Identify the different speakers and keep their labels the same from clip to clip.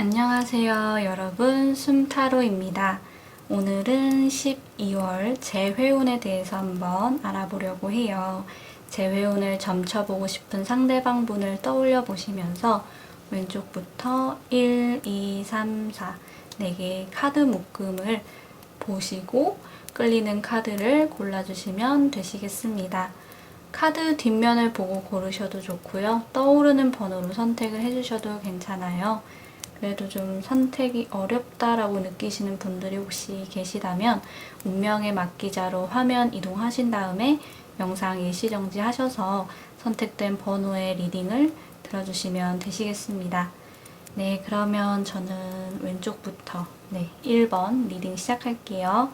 Speaker 1: 안녕하세요, 여러분. 숨타로입니다. 오늘은 12월 재회운에 대해서 한번 알아보려고 해요. 재회운을 점쳐보고 싶은 상대방 분을 떠올려 보시면서 왼쪽부터 1, 2, 3, 4, 4개의 카드 묶음을 보시고 끌리는 카드를 골라주시면 되시겠습니다. 카드 뒷면을 보고 고르셔도 좋고요. 떠오르는 번호로 선택을 해주셔도 괜찮아요. 그래도 좀 선택이 어렵다라고 느끼시는 분들이 혹시 계시다면 운명의 막기자로 화면 이동하신 다음에 영상 일시 정지하셔서 선택된 번호의 리딩을 들어주시면 되시겠습니다. 네, 그러면 저는 왼쪽부터 1번 리딩 시작할게요.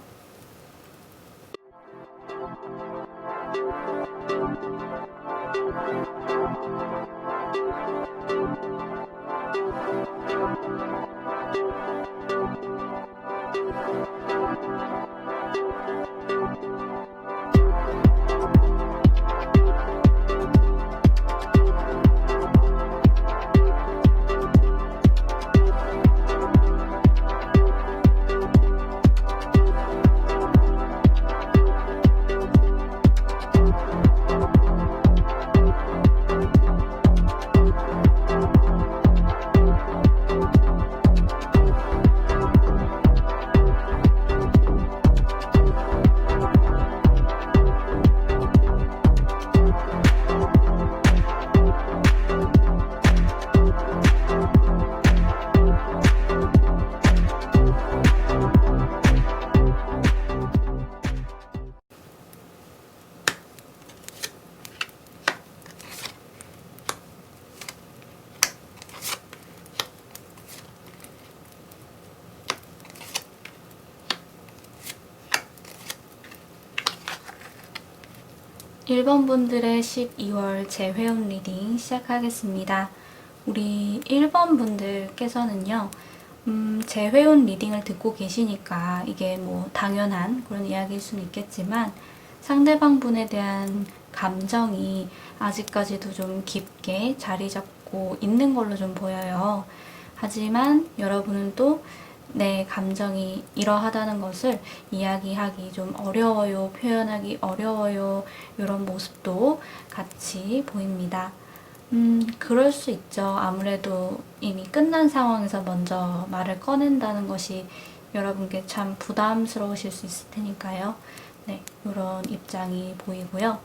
Speaker 1: 일 번 분들의 12월 재회운 리딩 시작하겠습니다. 우리 1번 분들께서는요, 재회운 리딩을 듣고 계시니까 이게 뭐 당연한 그런 이야기일 수는 있겠지만 상대방 분에 대한 감정이 아직까지도 좀 깊게 자리 잡고 있는 걸로 좀 보여요. 하지만 여러분은 또 내 감정이 이러하다는 것을 이야기하기 좀 어려워요, 표현하기 어려워요, 이런 모습도 같이 보입니다. 그럴 수 있죠. 아무래도 이미 끝난 상황에서 먼저 말을 꺼낸다는 것이 여러분께 참 부담스러우실 수 있을 테니까요. 네, 이런 입장이 보이고요.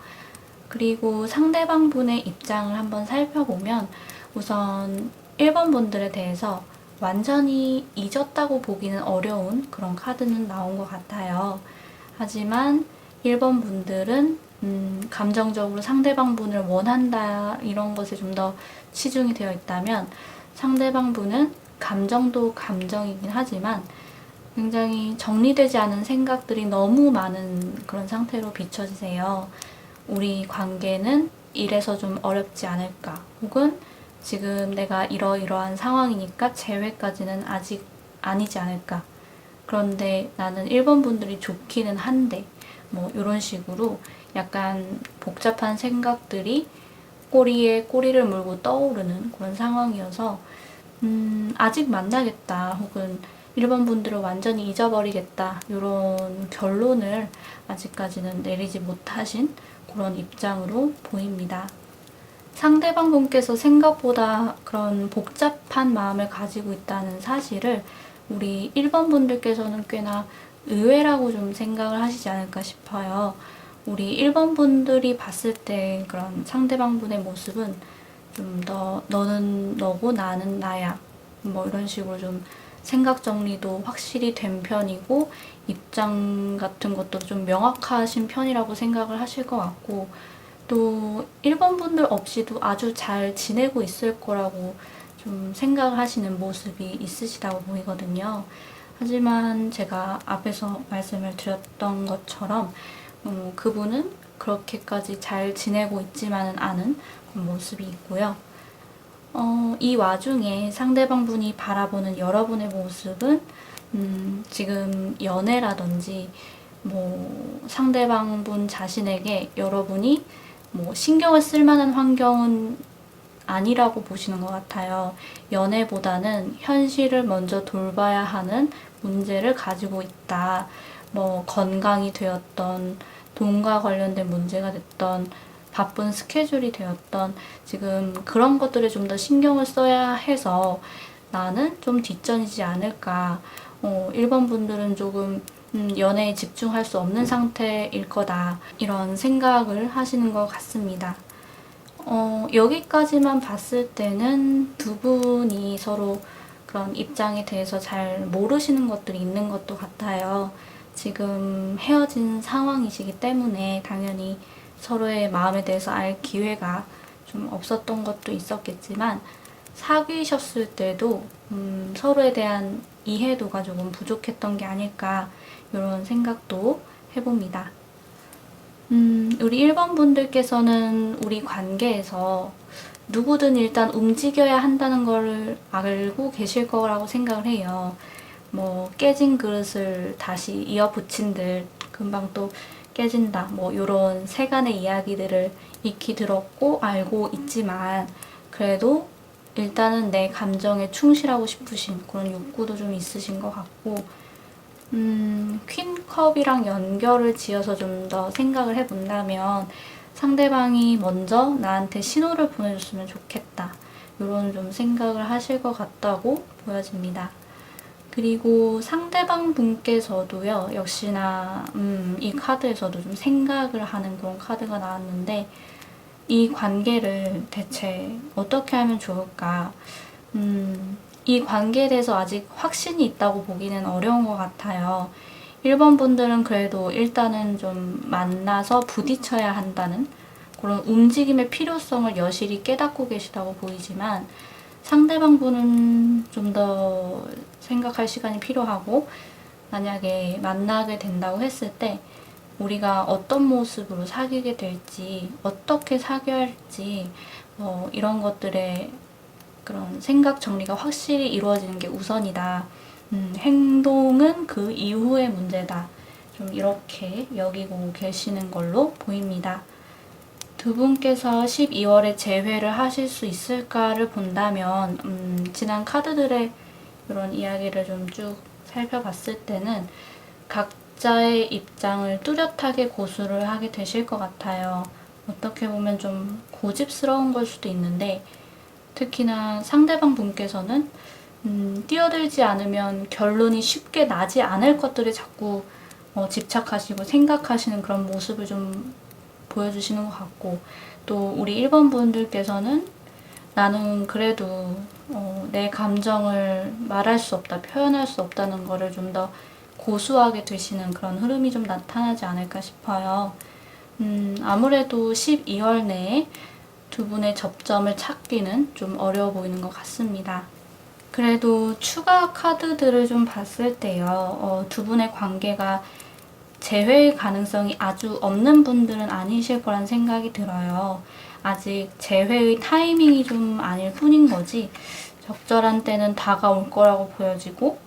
Speaker 1: 그리고 상대방 분의 입장을 한번 살펴보면 우선 1번 분들에 대해서 완전히 잊었다고 보기는 어려운 그런 카드는 나온 것 같아요. 하지만 1번 분들은 감정적으로 상대방 분을 원한다 이런 것에 좀 더 치중이 되어 있다면 상대방 분은 감정도 감정이긴 하지만 굉장히 정리되지 않은 생각들이 너무 많은 그런 상태로 비춰지세요. 우리 관계는 이래서 좀 어렵지 않을까, 혹은 지금 내가 이러이러한 상황이니까 재회까지는 아직 아니지 않을까. 그런데 나는 1번 분들이 좋기는 한데 뭐 이런 식으로 약간 복잡한 생각들이 꼬리에 꼬리를 물고 떠오르는 그런 상황이어서 아직 만나겠다, 혹은 1번 분들을 완전히 잊어버리겠다, 이런 결론을 아직까지는 내리지 못하신 그런 입장으로 보입니다. 상대방 분께서 생각보다 그런 복잡한 마음을 가지고 있다는 사실을 우리 1번 분들께서는 꽤나 의외라고 좀 생각을 하시지 않을까 싶어요. 우리 1번 분들이 봤을 때 그런 상대방 분의 모습은 좀 더 너는 너고 나는 나야, 뭐 이런 식으로 좀 생각 정리도 확실히 된 편이고 입장 같은 것도 좀 명확하신 편이라고 생각을 하실 것 같고, 또 1번 분들 없이도 아주 잘 지내고 있을 거라고 좀 생각을 하시는 모습이 있으시다고 보이거든요. 하지만 제가 앞에서 말씀을 드렸던 것처럼 그분은 그렇게까지 잘 지내고 있지만은 않은 그런 모습이 있고요. 이 와중에 상대방 분이 바라보는 여러분의 모습은 지금 연애라든지 뭐 상대방 분 자신에게 여러분이 뭐 신경을 쓸 만한 환경은 아니라고 보시는 것 같아요. 연애보다는 현실을 먼저 돌봐야 하는 문제를 가지고 있다. 뭐 건강이 되었던, 돈과 관련된 문제가 됐던, 바쁜 스케줄이 되었던, 지금 그런 것들에 좀 더 신경을 써야 해서 나는 좀 뒷전이지 않을까. 1번 분들은 조금 연애에 집중할 수 없는 상태일 거다. 이런 생각을 하시는 것 같습니다. 여기까지만 봤을 때는 두 분이 서로 그런 입장에 대해서 잘 모르시는 것들이 있는 것도 같아요. 지금 헤어진 상황이시기 때문에 당연히 서로의 마음에 대해서 알 기회가 좀 없었던 것도 있었겠지만, 사귀셨을 때도 서로에 대한 이해도가 조금 부족했던 게 아닐까, 이런 생각도 해봅니다. 우리 1번 분들께서는 우리 관계에서 누구든 일단 움직여야 한다는 걸 알고 계실 거라고 생각을 해요. 뭐 깨진 그릇을 다시 이어 붙인들 금방 또 깨진다. 뭐 이런 세간의 이야기들을 익히 들었고 알고 있지만, 그래도 일단은 내 감정에 충실하고 싶으신 그런 욕구도 좀 있으신 것 같고, 퀸컵이랑 연결을 지어서 좀 더 생각을 해본다면, 상대방이 먼저 나한테 신호를 보내줬으면 좋겠다. 이런 좀 생각을 하실 것 같다고 보여집니다. 그리고 상대방 분께서도요, 역시나 이 카드에서도 좀 생각을 하는 그런 카드가 나왔는데, 이 관계를 대체 어떻게 하면 좋을까? 이 관계에 대해서 아직 확신이 있다고 보기는 어려운 것 같아요. 1번 분들은 그래도 일단은 좀 만나서 부딪혀야 한다는 그런 움직임의 필요성을 여실히 깨닫고 계시다고 보이지만, 상대방 분은 좀 더 생각할 시간이 필요하고, 만약에 만나게 된다고 했을 때 우리가 어떤 모습으로 사귀게 될지, 어떻게 사귀어야 할지, 이런 것들에 그런 생각 정리가 확실히 이루어지는 게 우선이다. 행동은 그 이후의 문제다. 좀 이렇게 여기고 계시는 걸로 보입니다. 두 분께서 12월에 재회를 하실 수 있을까를 본다면, 지난 카드들의 이런 이야기를 좀 쭉 살펴봤을 때는 각자의 입장을 뚜렷하게 고수를 하게 되실 것 같아요. 어떻게 보면 좀 고집스러운 걸 수도 있는데, 특히나 상대방 분께서는 뛰어들지 않으면 결론이 쉽게 나지 않을 것들에 자꾸 집착하시고 생각하시는 그런 모습을 좀 보여주시는 것 같고, 또 우리 1번 분들께서는 나는 그래도 내 감정을 말할 수 없다, 표현할 수 없다는 거를 좀 더 고수하게 되시는 그런 흐름이 좀 나타나지 않을까 싶어요. 아무래도 12월 내에 두 분의 접점을 찾기는 좀 어려워 보이는 것 같습니다. 그래도 추가 카드들을 좀 봤을 때요, 두 분의 관계가 재회의 가능성이 아주 없는 분들은 아니실 거란 생각이 들어요. 아직 재회의 타이밍이 좀 아닐 뿐인 거지, 적절한 때는 다가올 거라고 보여지고,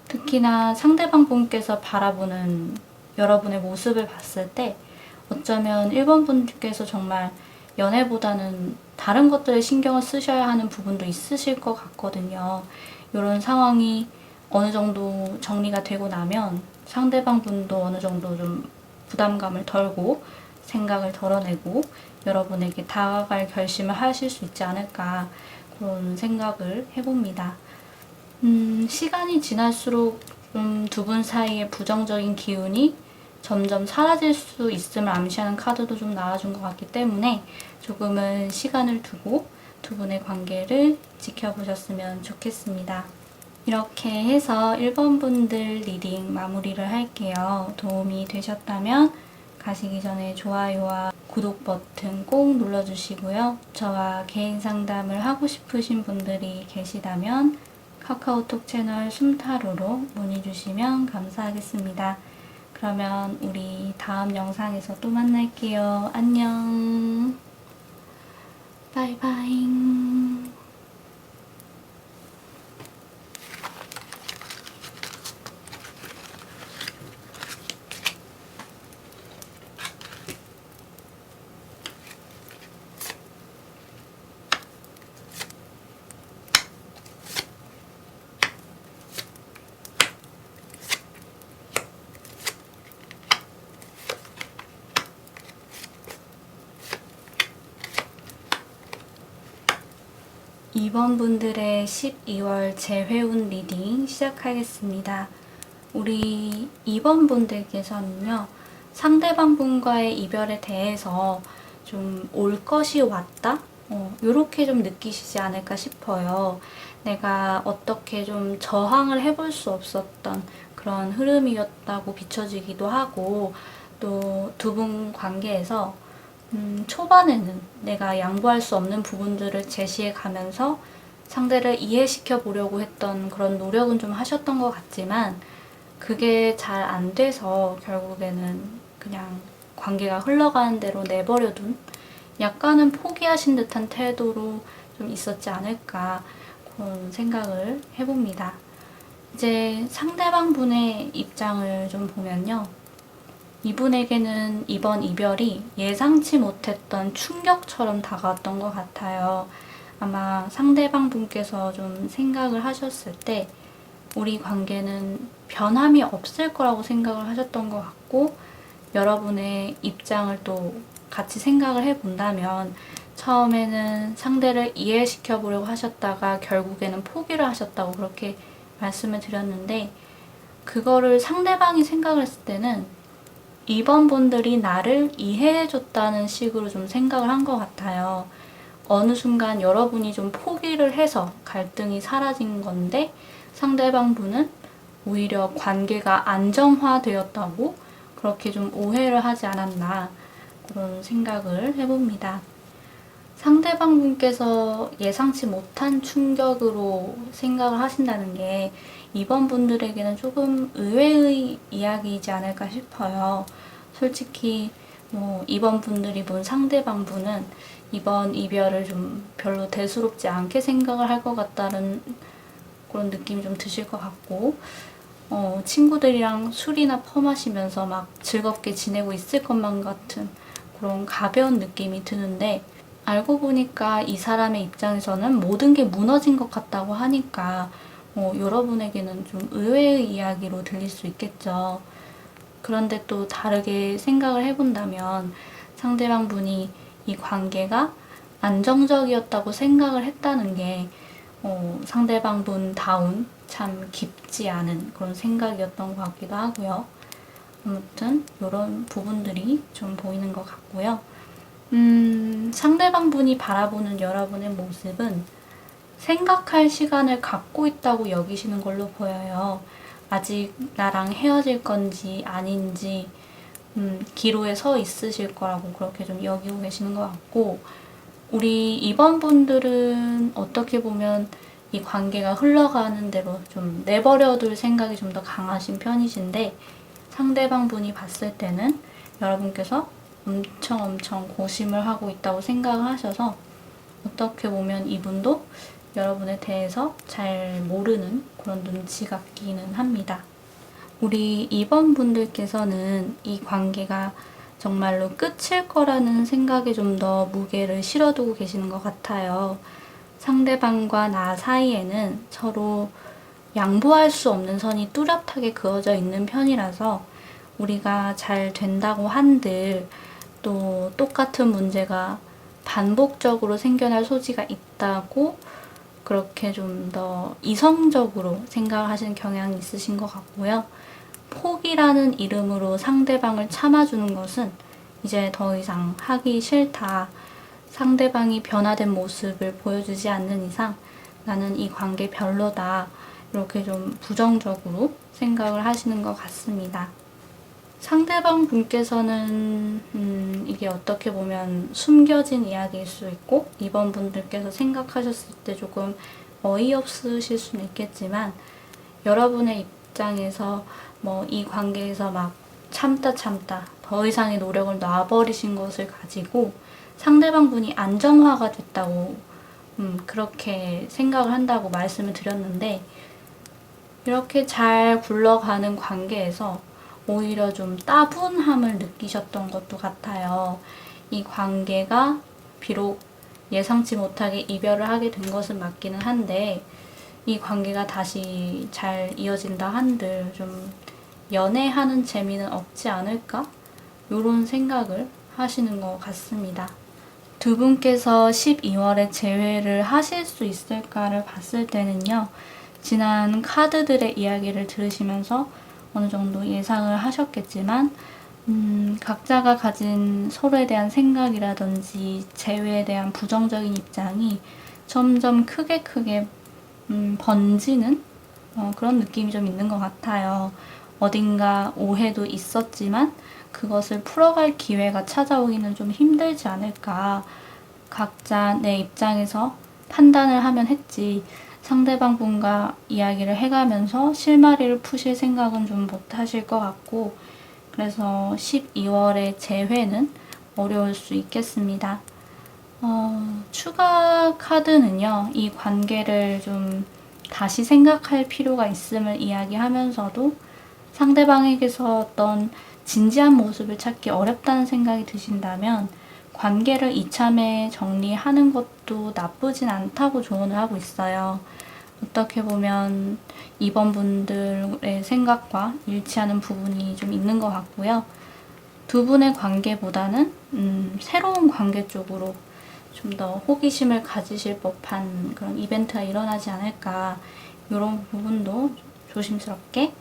Speaker 1: 특히나 상대방 분께서 바라보는 여러분의 모습을 봤을 때 어쩌면 1번 분께서 정말 연애보다는 다른 것들에 신경을 쓰셔야 하는 부분도 있으실 것 같거든요. 이런 상황이 어느 정도 정리가 되고 나면 상대방 분도 어느 정도 좀 부담감을 덜고 생각을 덜어내고 여러분에게 다가갈 결심을 하실 수 있지 않을까, 그런 생각을 해봅니다. 시간이 지날수록 두 분 사이의 부정적인 기운이 점점 사라질 수 있음을 암시하는 카드도 좀 나와준 것 같기 때문에 조금은 시간을 두고 두 분의 관계를 지켜보셨으면 좋겠습니다. 이렇게 해서 1번 분들 리딩 마무리를 할게요. 도움이 되셨다면 가시기 전에 좋아요와 구독 버튼 꼭 눌러주시고요. 저와 개인 상담을 하고 싶으신 분들이 계시다면 카카오톡 채널 숨타로로 문의 주시면 감사하겠습니다. 그러면 우리 다음 영상에서 또 만날게요. 안녕. 바이바이. 2번 분들의 12월 재회운 리딩 시작하겠습니다. 우리 2번 분들께서는요, 상대방 분과의 이별에 대해서 좀 올 것이 왔다? 요렇게 좀 느끼시지 않을까 싶어요. 내가 어떻게 좀 저항을 해볼 수 없었던 그런 흐름이었다고 비춰지기도 하고, 또 두 분 관계에서 초반에는 내가 양보할 수 없는 부분들을 제시해 가면서 상대를 이해시켜 보려고 했던 그런 노력은 좀 하셨던 것 같지만, 그게 잘 안 돼서 결국에는 그냥 관계가 흘러가는 대로 내버려둔, 약간은 포기하신 듯한 태도로 좀 있었지 않을까 그런 생각을 해봅니다. 이제 상대방 분의 입장을 좀 보면요, 이분에게는 이번 이별이 예상치 못했던 충격처럼 다가왔던 것 같아요. 아마 상대방 분께서 좀 생각을 하셨을 때 우리 관계는 변함이 없을 거라고 생각을 하셨던 것 같고, 여러분의 입장을 또 같이 생각을 해본다면 처음에는 상대를 이해시켜 보려고 하셨다가 결국에는 포기를 하셨다고 그렇게 말씀을 드렸는데, 그거를 상대방이 생각을 했을 때는 이번 분들이 나를 이해해줬다는 식으로 좀 생각을 한 것 같아요. 어느 순간 여러분이 좀 포기를 해서 갈등이 사라진 건데, 상대방 분은 오히려 관계가 안정화되었다고 그렇게 좀 오해를 하지 않았나 그런 생각을 해봅니다. 상대방 분께서 예상치 못한 충격으로 생각을 하신다는 게 이번 분들에게는 조금 의외의 이야기이지 않을까 싶어요. 솔직히 이번 분들이 본 상대방 분은 이번 이별을 좀 별로 대수롭지 않게 생각을 할 것 같다는 그런 느낌이 좀 드실 것 같고, 친구들이랑 술이나 퍼마시면서 막 즐겁게 지내고 있을 것만 같은 그런 가벼운 느낌이 드는데, 알고 보니까 이 사람의 입장에서는 모든 게 무너진 것 같다고 하니까 여러분에게는 좀 의외의 이야기로 들릴 수 있겠죠. 그런데 또 다르게 생각을 해본다면 상대방 분이 이 관계가 안정적이었다고 생각을 했다는 게 상대방 분다운 참 깊지 않은 그런 생각이었던 것 같기도 하고요. 아무튼 이런 부분들이 좀 보이는 것 같고요. 상대방 분이 바라보는 여러분의 모습은 생각할 시간을 갖고 있다고 여기시는 걸로 보여요. 아직 나랑 헤어질 건지 아닌지 기로에 서 있으실 거라고 그렇게 좀 여기고 계시는 것 같고, 우리 이번 분들은 어떻게 보면 이 관계가 흘러가는 대로 좀 내버려둘 생각이 좀 더 강하신 편이신데, 상대방 분이 봤을 때는 여러분께서 엄청 고심을 하고 있다고 생각을 하셔서 어떻게 보면 이분도 여러분에 대해서 잘 모르는 그런 눈치 같기는 합니다. 우리 이번 분들께서는 이 관계가 정말로 끝일 거라는 생각에 좀 더 무게를 실어두고 계시는 것 같아요. 상대방과 나 사이에는 서로 양보할 수 없는 선이 뚜렷하게 그어져 있는 편이라서 우리가 잘 된다고 한들 또 똑같은 문제가 반복적으로 생겨날 소지가 있다고 그렇게 좀 더 이성적으로 생각을 하시는 경향이 있으신 것 같고요. 포기라는 이름으로 상대방을 참아주는 것은 이제 더 이상 하기 싫다. 상대방이 변화된 모습을 보여주지 않는 이상 나는 이 관계 별로다. 이렇게 좀 부정적으로 생각을 하시는 것 같습니다. 상대방 분께서는 이게 어떻게 보면 숨겨진 이야기일 수 있고, 이번 분들께서 생각하셨을 때 조금 어이없으실 수는 있겠지만, 여러분의 입장에서 이 관계에서 막 참다 더 이상의 노력을 놔버리신 것을 가지고 상대방 분이 안정화가 됐다고 그렇게 생각을 한다고 말씀을 드렸는데, 이렇게 잘 굴러가는 관계에서 오히려 좀 따분함을 느끼셨던 것도 같아요. 이 관계가 비록 예상치 못하게 이별을 하게 된 것은 맞기는 한데, 이 관계가 다시 잘 이어진다 한들 좀 연애하는 재미는 없지 않을까? 이런 생각을 하시는 것 같습니다. 두 분께서 12월에 재회를 하실 수 있을까를 봤을 때는요. 지난 카드들의 이야기를 들으시면서 어느 정도 예상을 하셨겠지만 각자가 가진 서로에 대한 생각이라든지 재회에 대한 부정적인 입장이 점점 크게 번지는 그런 느낌이 좀 있는 것 같아요. 어딘가 오해도 있었지만 그것을 풀어갈 기회가 찾아오기는 좀 힘들지 않을까. 각자 내 입장에서 판단을 하면 했지 상대방 분과 이야기를 해가면서 실마리를 푸실 생각은 좀 못하실 것 같고, 그래서 12월의 재회는 어려울 수 있겠습니다. 추가 카드는요, 이 관계를 좀 다시 생각할 필요가 있음을 이야기하면서도 상대방에게서 어떤 진지한 모습을 찾기 어렵다는 생각이 드신다면 관계를 이참에 정리하는 것도 나쁘진 않다고 조언을 하고 있어요. 어떻게 보면 이번 분들의 생각과 일치하는 부분이 좀 있는 것 같고요. 두 분의 관계보다는 새로운 관계 쪽으로 좀 더 호기심을 가지실 법한 그런 이벤트가 일어나지 않을까, 이런 부분도 조심스럽게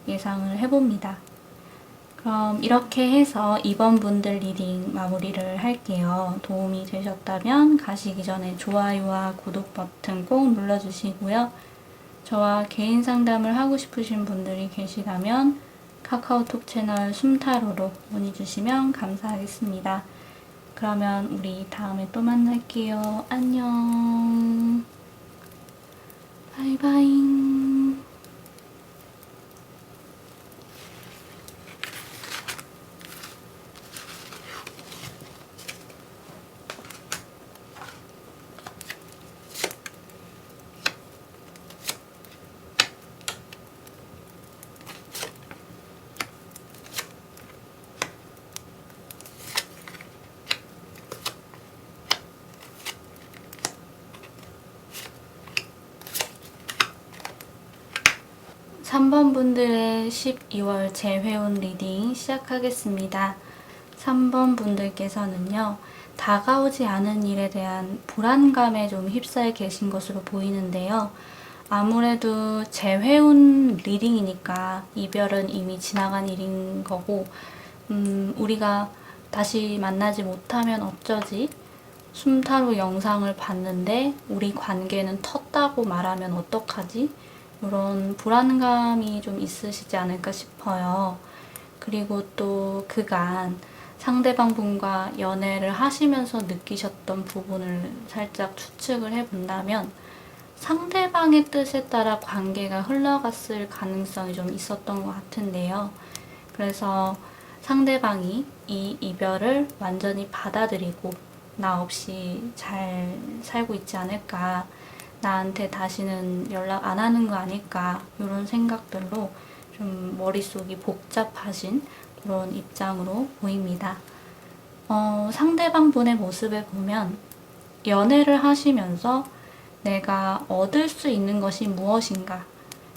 Speaker 1: 예상을 해봅니다. 그럼 이렇게 해서 이번 분들 리딩 마무리를 할게요. 도움이 되셨다면 가시기 전에 좋아요와 구독 버튼 꼭 눌러주시고요. 저와 개인 상담을 하고 싶으신 분들이 계시다면 카카오톡 채널 숨타로로 문의 주시면 감사하겠습니다. 그러면 우리 다음에 또 만날게요. 안녕. 바이바이. 3번 분들의 12월 재회운 리딩 시작하겠습니다. 3번 분들께서는요, 다가오지 않은 일에 대한 불안감에 좀 휩싸여 계신 것으로 보이는데요. 아무래도 재회운 리딩이니까 이별은 이미 지나간 일인 거고, 우리가 다시 만나지 못하면 어쩌지? 숨타로 영상을 봤는데 우리 관계는 텄다고 말하면 어떡하지? 이런 불안감이 좀 있으시지 않을까 싶어요. 그리고 또 그간 상대방 분과 연애를 하시면서 느끼셨던 부분을 살짝 추측을 해본다면 상대방의 뜻에 따라 관계가 흘러갔을 가능성이 좀 있었던 것 같은데요. 그래서 상대방이 이 이별을 완전히 받아들이고 나 없이 잘 살고 있지 않을까, 나한테 다시는 연락 안 하는 거 아닐까, 이런 생각들로 좀 머릿속이 복잡하신 그런 입장으로 보입니다. 상대방 분의 모습을 보면 연애를 하시면서 내가 얻을 수 있는 것이 무엇인가,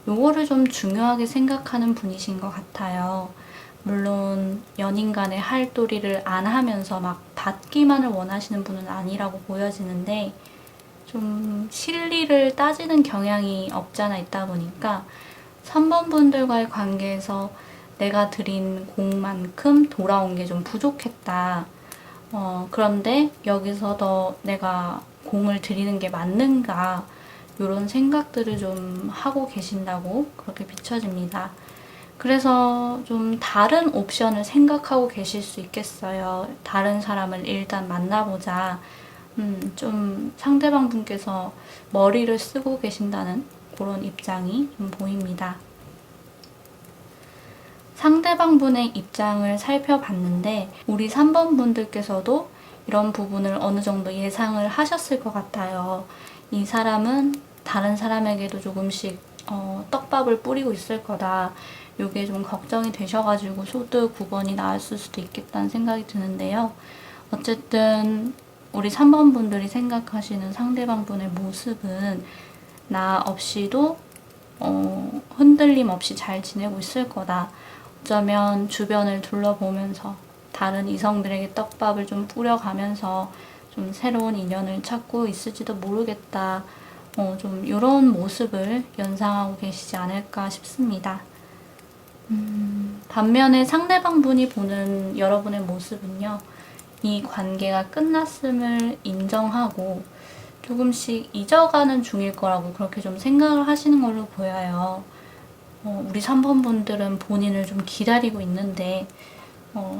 Speaker 1: 요거를 좀 중요하게 생각하는 분이신 것 같아요. 물론 연인 간의 할도리를 안 하면서 막 받기만을 원하시는 분은 아니라고 보여지는데, 좀 실리를 따지는 경향이 없잖아 있다 보니까 3번 분들과의 관계에서 내가 들인 공만큼 돌아온 게 좀 부족했다. 그런데 여기서 더 내가 공을 들이는 게 맞는가, 이런 생각들을 좀 하고 계신다고 그렇게 비춰집니다. 그래서 좀 다른 옵션을 생각하고 계실 수 있겠어요. 다른 사람을 일단 만나보자. 좀 상대방 분께서 머리를 쓰고 계신다는 그런 입장이 좀 보입니다. 상대방 분의 입장을 살펴봤는데 우리 3번 분들께서도 이런 부분을 어느 정도 예상을 하셨을 것 같아요. 이 사람은 다른 사람에게도 조금씩 떡밥을 뿌리고 있을 거다. 이게 좀 걱정이 되셔가지고 소드 9번이 나왔을 수도 있겠다는 생각이 드는데요. 어쨌든 우리 3번 분들이 생각하시는 상대방 분의 모습은 나 없이도 흔들림 없이 잘 지내고 있을 거다. 어쩌면 주변을 둘러보면서 다른 이성들에게 떡밥을 좀 뿌려가면서 좀 새로운 인연을 찾고 있을지도 모르겠다. 좀 이런 모습을 연상하고 계시지 않을까 싶습니다. 반면에 상대방 분이 보는 여러분의 모습은요. 이 관계가 끝났음을 인정하고 조금씩 잊어가는 중일 거라고 그렇게 좀 생각을 하시는 걸로 보여요. 우리 3번 분들은 본인을 좀 기다리고 있는데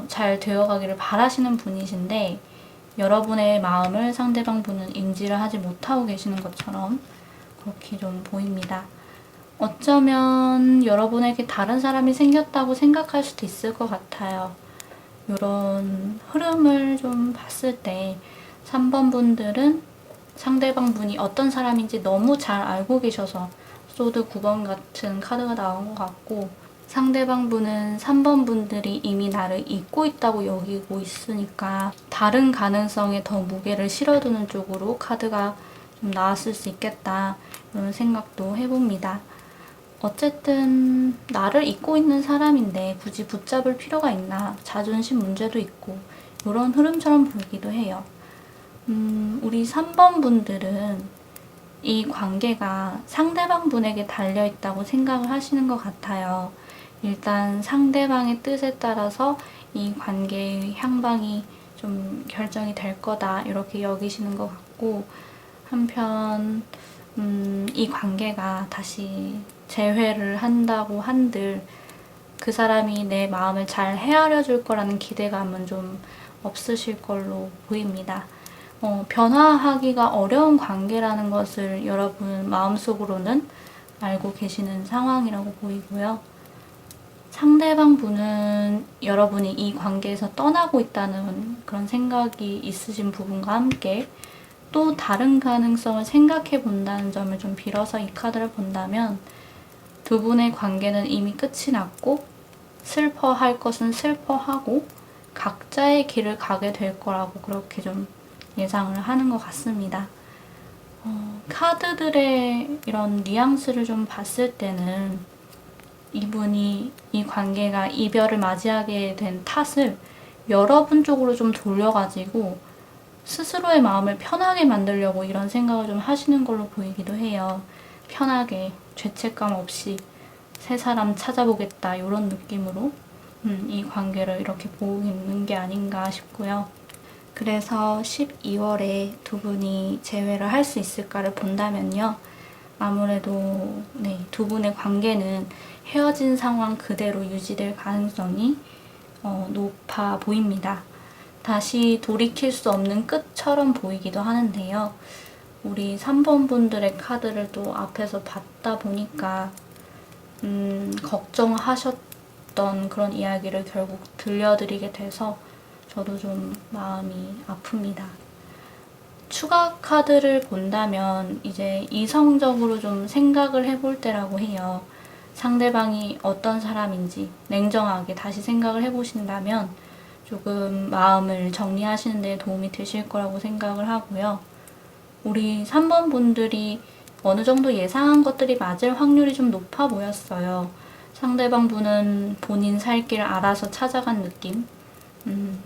Speaker 1: 잘 되어가기를 바라시는 분이신데 여러분의 마음을 상대방 분은 인지를 하지 못하고 계시는 것처럼 그렇게 좀 보입니다. 어쩌면 여러분에게 다른 사람이 생겼다고 생각할 수도 있을 것 같아요. 이런 흐름을 좀 봤을 때 3번 분들은 상대방 분이 어떤 사람인지 너무 잘 알고 계셔서 소드 9번 같은 카드가 나온 것 같고 상대방 분은 3번 분들이 이미 나를 잊고 있다고 여기고 있으니까 다른 가능성에 더 무게를 실어두는 쪽으로 카드가 좀 나왔을 수 있겠다 이런 생각도 해봅니다. 어쨌든 나를 잊고 있는 사람인데 굳이 붙잡을 필요가 있나 자존심 문제도 있고 이런 흐름처럼 보이기도 해요. 우리 3번 분들은 이 관계가 상대방 분에게 달려있다고 생각을 하시는 것 같아요. 일단 상대방의 뜻에 따라서 이 관계의 향방이 좀 결정이 될 거다 이렇게 여기시는 것 같고 한편 이 관계가 다시 재회를 한다고 한들 그 사람이 내 마음을 잘 헤아려 줄 거라는 기대감은 좀 없으실 걸로 보입니다. 변화하기가 어려운 관계라는 것을 여러분 마음속으로는 알고 계시는 상황이라고 보이고요. 상대방 분은 여러분이 이 관계에서 떠나고 있다는 그런 생각이 있으신 부분과 함께 또 다른 가능성을 생각해 본다는 점을 좀 빌어서 이 카드를 본다면 두 분의 관계는 이미 끝이 났고 슬퍼할 것은 슬퍼하고 각자의 길을 가게 될 거라고 그렇게 좀 예상을 하는 것 같습니다. 카드들의 이런 뉘앙스를 좀 봤을 때는 이분이 이 관계가 이별을 맞이하게 된 탓을 여러분 쪽으로 좀 돌려가지고 스스로의 마음을 편하게 만들려고 이런 생각을 좀 하시는 걸로 보이기도 해요. 편하게 죄책감 없이 새 사람 찾아보겠다 이런 느낌으로 이 관계를 이렇게 보고 있는 게 아닌가 싶고요. 그래서 12월에 두 분이 재회를 할 수 있을까를 본다면요. 아무래도 두 분의 관계는 헤어진 상황 그대로 유지될 가능성이 높아 보입니다. 다시 돌이킬 수 없는 끝처럼 보이기도 하는데요. 우리 3번 분들의 카드를 또 앞에서 봤다 보니까 걱정하셨던 그런 이야기를 결국 들려드리게 돼서 저도 좀 마음이 아픕니다. 추가 카드를 본다면 이제 이성적으로 좀 생각을 해볼 때라고 해요. 상대방이 어떤 사람인지 냉정하게 다시 생각을 해보신다면 조금 마음을 정리하시는 데 도움이 되실 거라고 생각을 하고요. 우리 3번 분들이 어느 정도 예상한 것들이 맞을 확률이 좀 높아 보였어요. 상대방 분은 본인 살 길 알아서 찾아간 느낌.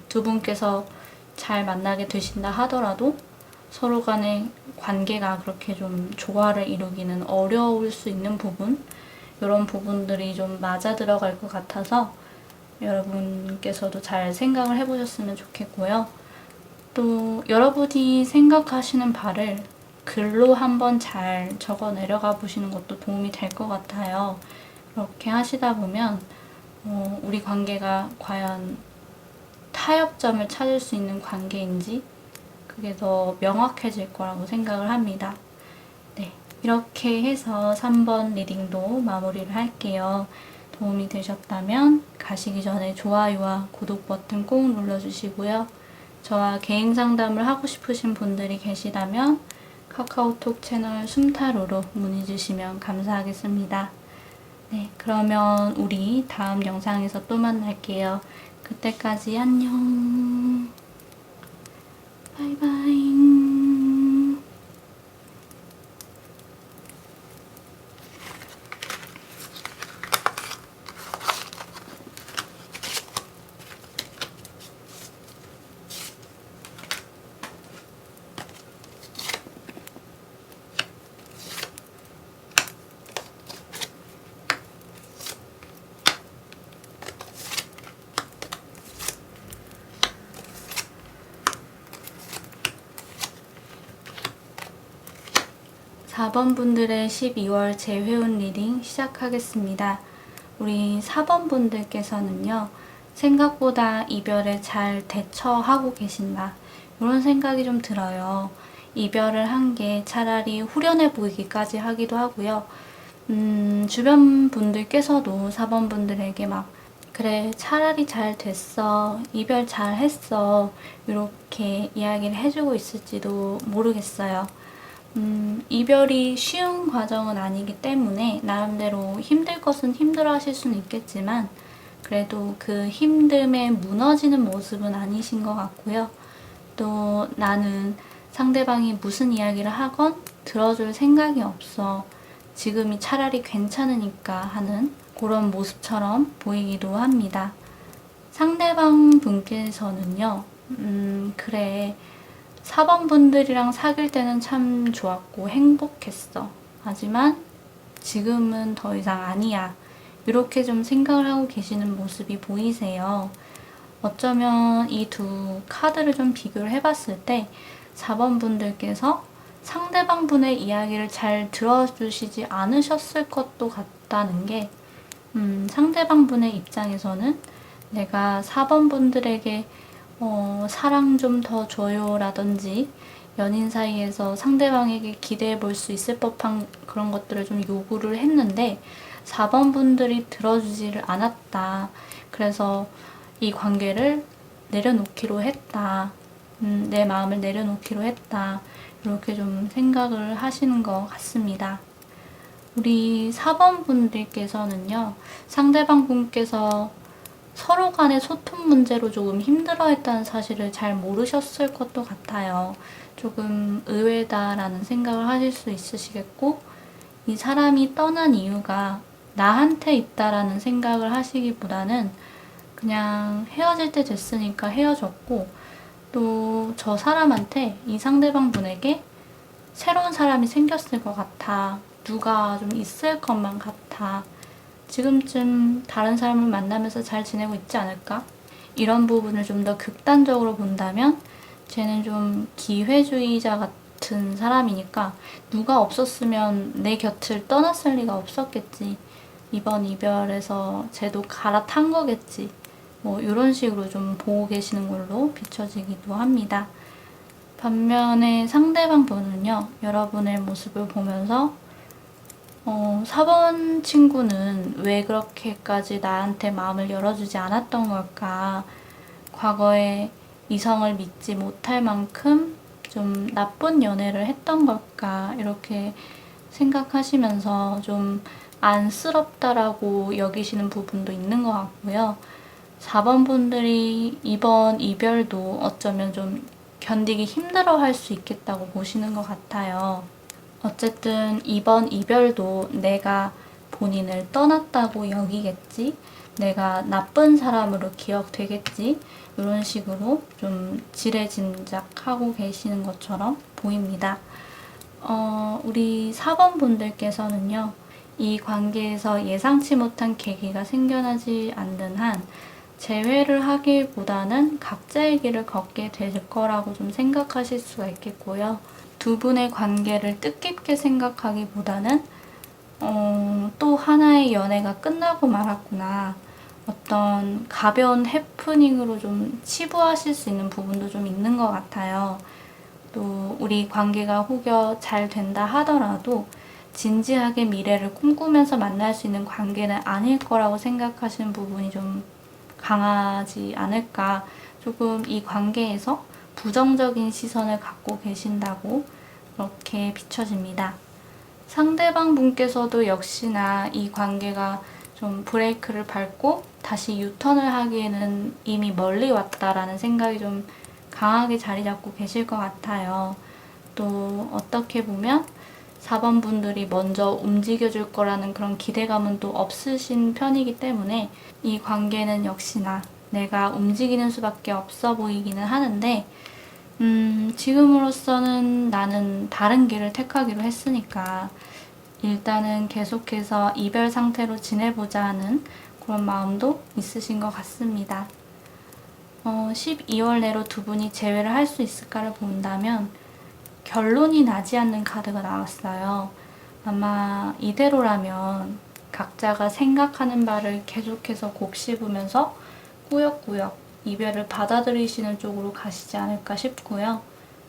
Speaker 1: 두 분께서 잘 만나게 되신다 하더라도 서로 간의 관계가 그렇게 좀 조화를 이루기는 어려울 수 있는 부분, 이런 부분들이 좀 맞아 들어갈 것 같아서 여러분께서도 잘 생각을 해보셨으면 좋겠고요. 또 여러분이 생각하시는 바를 글로 한번 잘 적어 내려가 보시는 것도 도움이 될 것 같아요. 그렇게 하시다 보면 우리 관계가 과연 타협점을 찾을 수 있는 관계인지 그게 더 명확해질 거라고 생각을 합니다. 네, 이렇게 해서 3번 리딩도 마무리를 할게요. 도움이 되셨다면 가시기 전에 좋아요와 구독 버튼 꼭 눌러주시고요. 저와 개인 상담을 하고 싶으신 분들이 계시다면 카카오톡 채널 숨타로로 문의 주시면 감사하겠습니다. 네, 그러면 우리 다음 영상에서 또 만날게요. 그때까지 안녕. 바이바이. 4번 분들의 12월 재회운 리딩 시작하겠습니다. 우리 4번 분들께서는요, 생각보다 이별에 잘 대처하고 계신다, 이런 생각이 좀 들어요. 이별을 한 게 차라리 후련해 보이기까지 하기도 하고요. 주변 분들께서도 4번 분들에게 막 그래, 차라리 잘 됐어, 이별 잘 했어, 이렇게 이야기를 해주고 있을지도 모르겠어요. 이별이 쉬운 과정은 아니기 때문에 나름대로 힘들 것은 힘들어 하실 수는 있겠지만 그래도 그 힘듦에 무너지는 모습은 아니신 것 같고요. 또 나는 상대방이 무슨 이야기를 하건 들어줄 생각이 없어, 지금이 차라리 괜찮으니까 하는 그런 모습처럼 보이기도 합니다. 상대방 분께서는요, 그래, 4번 분들이랑 사귈 때는 참 좋았고 행복했어, 하지만 지금은 더 이상 아니야, 이렇게 좀 생각을 하고 계시는 모습이 보이세요. 어쩌면 이 두 카드를 좀 비교를 해봤을 때 4번 분들께서 상대방 분의 이야기를 잘 들어주시지 않으셨을 것도 같다는 게, 상대방 분의 입장에서는 내가 4번 분들에게 사랑 좀 더 줘요 라든지 연인 사이에서 상대방에게 기대해 볼 수 있을 법한 그런 것들을 좀 요구를 했는데 4번 분들이 들어주지를 않았다. 그래서 이 관계를 내려놓기로 했다. 내 마음을 내려놓기로 했다. 이렇게 좀 생각을 하시는 것 같습니다. 우리 4번 분들께서는요, 상대방 분께서 서로 간의 소통 문제로 조금 힘들어했다는 사실을 잘 모르셨을 것도 같아요. 조금 의외다라는 생각을 하실 수 있으시겠고, 이 사람이 떠난 이유가 나한테 있다라는 생각을 하시기보다는 그냥 헤어질 때 됐으니까 헤어졌고, 또 저 사람한테, 이 상대방 분에게 새로운 사람이 생겼을 것 같아, 누가 좀 있을 것만 같아, 지금쯤 다른 사람을 만나면서 잘 지내고 있지 않을까? 이런 부분을 좀 더 극단적으로 본다면 쟤는 좀 기회주의자 같은 사람이니까 누가 없었으면 내 곁을 떠났을 리가 없었겠지, 이번 이별에서 쟤도 갈아탄 거겠지, 뭐 이런 식으로 좀 보고 계시는 걸로 비춰지기도 합니다. 반면에 상대방 분은요, 여러분의 모습을 보면서 4번 친구는 왜 그렇게까지 나한테 마음을 열어주지 않았던 걸까? 과거에 이성을 믿지 못할 만큼 좀 나쁜 연애를 했던 걸까? 이렇게 생각하시면서 좀 안쓰럽다라고 여기시는 부분도 있는 것 같고요. 4번 분들이 이번 이별도 어쩌면 좀 견디기 힘들어 할 수 있겠다고 보시는 것 같아요. 어쨌든 이번 이별도 내가 본인을 떠났다고 여기겠지, 내가 나쁜 사람으로 기억되겠지, 이런 식으로 좀 지레짐작하고 계시는 것처럼 보입니다. 우리 4번 분들께서는요, 이 관계에서 예상치 못한 계기가 생겨나지 않는 한 재회를 하기보다는 각자의 길을 걷게 될 거라고 좀 생각하실 수가 있겠고요. 두 분의 관계를 뜻깊게 생각하기보다는 또 하나의 연애가 끝나고 말았구나, 어떤 가벼운 해프닝으로 좀 치부하실 수 있는 부분도 좀 있는 것 같아요. 또 우리 관계가 혹여 잘 된다 하더라도 진지하게 미래를 꿈꾸면서 만날 수 있는 관계는 아닐 거라고 생각하시는 부분이 좀 강하지 않을까, 조금 이 관계에서 부정적인 시선을 갖고 계신다고 그렇게 비춰집니다. 상대방 분께서도 역시나 이 관계가 좀 브레이크를 밟고 다시 유턴을 하기에는 이미 멀리 왔다라는 생각이 좀 강하게 자리 잡고 계실 것 같아요. 또 어떻게 보면 4번 분들이 먼저 움직여줄 거라는 그런 기대감은 또 없으신 편이기 때문에 이 관계는 역시나 내가 움직이는 수밖에 없어 보이기는 하는데, 지금으로서는 나는 다른 길을 택하기로 했으니까 일단은 계속해서 이별 상태로 지내보자 하는 그런 마음도 있으신 것 같습니다. 12월 내로 두 분이 재회를 할 수 있을까를 본다면 결론이 나지 않는 카드가 나왔어요. 아마 이대로라면 각자가 생각하는 바를 계속해서 곱씹으면서 꾸역꾸역 이별을 받아들이시는 쪽으로 가시지 않을까 싶고요.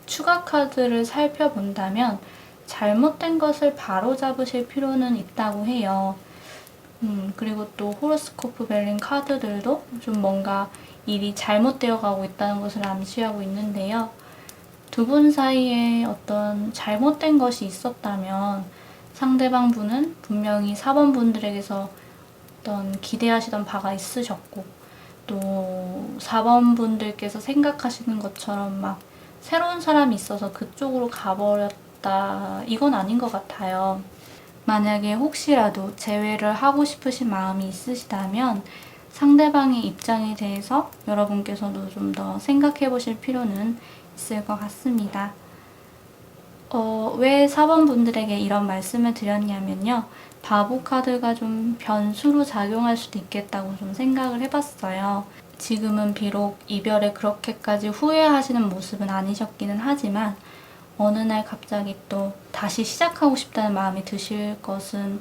Speaker 1: 추가 카드를 살펴본다면 잘못된 것을 바로잡으실 필요는 있다고 해요. 그리고 또 호로스코프 벨린 카드들도 좀 뭔가 일이 잘못되어 가고 있다는 것을 암시하고 있는데요. 두 분 사이에 어떤 잘못된 것이 있었다면 상대방 분은 분명히 4번 분들에게서 어떤 기대하시던 바가 있으셨고, 또 4번 분들께서 생각하시는 것처럼 막 새로운 사람이 있어서 그쪽으로 가버렸다, 이건 아닌 것 같아요. 만약에 혹시라도 재회를 하고 싶으신 마음이 있으시다면 상대방의 입장에 대해서 여러분께서도 좀 더 생각해 보실 필요는 있을 것 같습니다. 왜 4번 분들에게 이런 말씀을 드렸냐면요. 바보 카드가 좀 변수로 작용할 수도 있겠다고 좀 생각을 해봤어요. 지금은 비록 이별에 그렇게까지 후회하시는 모습은 아니셨기는 하지만 어느 날 갑자기 또 다시 시작하고 싶다는 마음이 드실 것은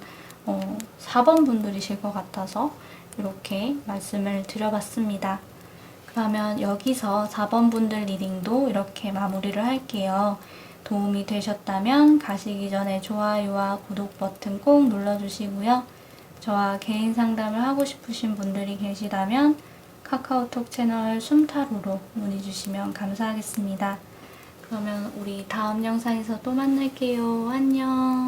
Speaker 1: 4번 분들이실 것 같아서 이렇게 말씀을 드려봤습니다. 그러면 여기서 4번 분들 리딩도 이렇게 마무리를 할게요. 도움이 되셨다면 가시기 전에 좋아요와 구독 버튼 꼭 눌러주시고요. 저와 개인 상담을 하고 싶으신 분들이 계시다면 카카오톡 채널 숨타로로 문의 주시면 감사하겠습니다. 그러면 우리 다음 영상에서 또 만날게요. 안녕.